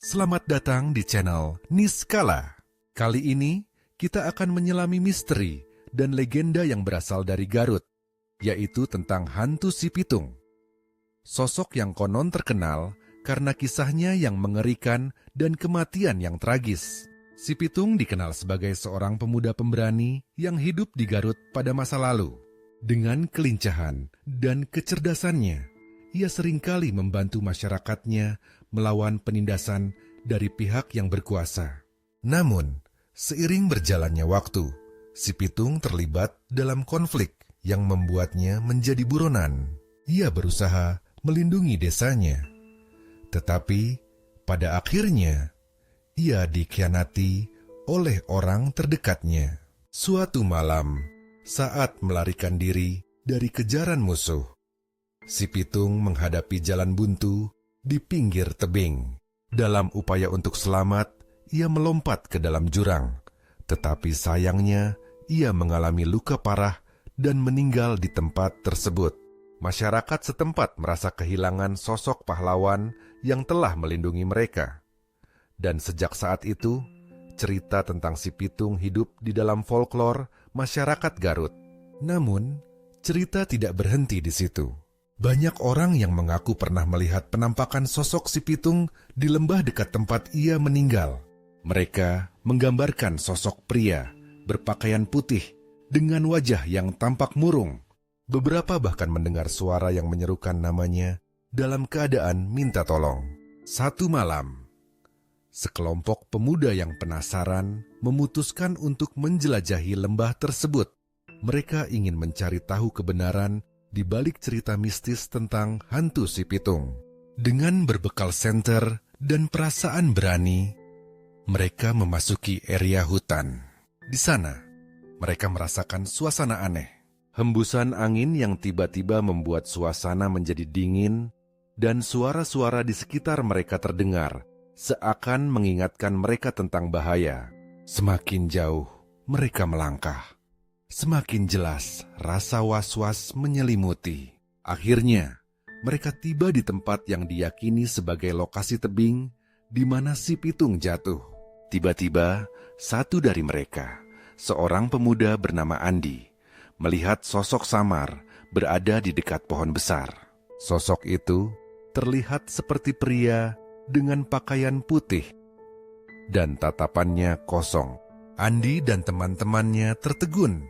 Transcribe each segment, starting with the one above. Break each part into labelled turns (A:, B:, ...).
A: Selamat datang di channel Niskala. Kali ini kita akan menyelami misteri dan legenda yang berasal dari Garut, yaitu tentang hantu si Pitung. Sosok yang konon terkenal karena kisahnya yang mengerikan dan kematian yang tragis. Si Pitung dikenal sebagai seorang pemuda pemberani yang hidup di Garut pada masa lalu. Dengan kelincahan dan kecerdasannya, ia seringkali membantu masyarakatnya melawan penindasan dari pihak yang berkuasa. Namun, seiring berjalannya waktu, si Pitung terlibat dalam konflik yang membuatnya menjadi buronan. Ia berusaha melindungi desanya. Tetapi, pada akhirnya, ia dikhianati oleh orang terdekatnya. Suatu malam, saat melarikan diri dari kejaran musuh, si Pitung menghadapi jalan buntu di pinggir tebing. Dalam upaya untuk selamat, ia melompat ke dalam jurang. Tetapi sayangnya, ia mengalami luka parah dan meninggal di tempat tersebut. Masyarakat setempat merasa kehilangan sosok pahlawan yang telah melindungi mereka. Dan sejak saat itu, cerita tentang si Pitung hidup di dalam folklor masyarakat Garut. Namun, cerita tidak berhenti di situ. Banyak orang yang mengaku pernah melihat penampakan sosok si Pitung di lembah dekat tempat ia meninggal. Mereka menggambarkan sosok pria berpakaian putih dengan wajah yang tampak murung. Beberapa bahkan mendengar suara yang menyerukan namanya dalam keadaan minta tolong. Satu malam, sekelompok pemuda yang penasaran memutuskan untuk menjelajahi lembah tersebut. Mereka ingin mencari tahu kebenaran di balik cerita mistis tentang hantu si Pitung. Dengan berbekal senter dan perasaan berani, mereka memasuki area hutan. Di sana, mereka merasakan suasana aneh. Hembusan angin yang tiba-tiba membuat suasana menjadi dingin, dan suara-suara di sekitar mereka terdengar, seakan mengingatkan mereka tentang bahaya. Semakin jauh, mereka melangkah. Semakin jelas rasa was-was menyelimuti. Akhirnya, mereka tiba di tempat yang diyakini sebagai lokasi tebing di mana si Pitung jatuh. Tiba-tiba, satu dari mereka, seorang pemuda bernama Andi, melihat sosok samar berada di dekat pohon besar. Sosok itu terlihat seperti pria dengan pakaian putih dan tatapannya kosong. Andi dan teman-temannya tertegun,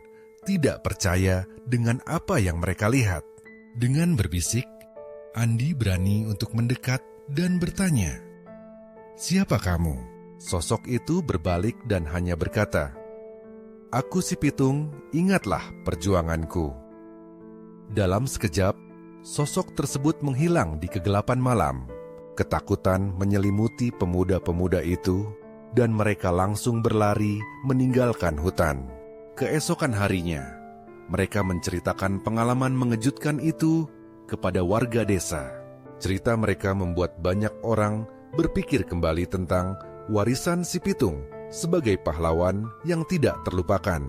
A: tidak percaya dengan apa yang mereka lihat. Dengan berbisik, Andi berani untuk mendekat dan bertanya, "Siapa kamu?" Sosok itu berbalik dan hanya berkata, "Aku si Pitung, ingatlah perjuanganku." Dalam sekejap, sosok tersebut menghilang di kegelapan malam. Ketakutan menyelimuti pemuda-pemuda itu, dan mereka langsung berlari meninggalkan hutan. Keesokan harinya, mereka menceritakan pengalaman mengejutkan itu kepada warga desa. Cerita mereka membuat banyak orang berpikir kembali tentang warisan si Pitung sebagai pahlawan yang tidak terlupakan.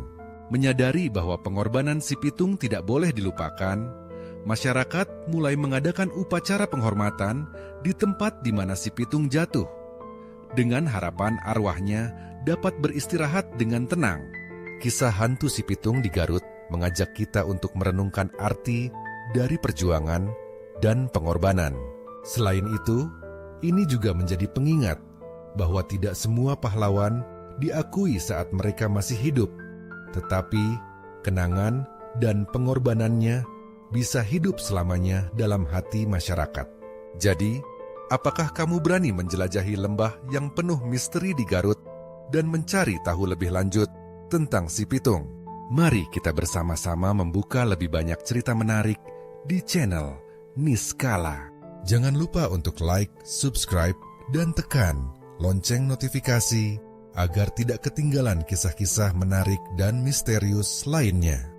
A: Menyadari bahwa pengorbanan si Pitung tidak boleh dilupakan, masyarakat mulai mengadakan upacara penghormatan di tempat di mana si Pitung jatuh, dengan harapan arwahnya dapat beristirahat dengan tenang. Kisah hantu si Pitung di Garut mengajak kita untuk merenungkan arti dari perjuangan dan pengorbanan. Selain itu, ini juga menjadi pengingat bahwa tidak semua pahlawan diakui saat mereka masih hidup, tetapi kenangan dan pengorbanannya bisa hidup selamanya dalam hati masyarakat. Jadi, apakah kamu berani menjelajahi lembah yang penuh misteri di Garut dan mencari tahu lebih lanjut tentang si Pitung? Mari kita bersama-sama membuka lebih banyak cerita menarik di channel Niskala. Jangan lupa untuk like, subscribe, dan tekan lonceng notifikasi agar tidak ketinggalan kisah-kisah menarik dan misterius lainnya.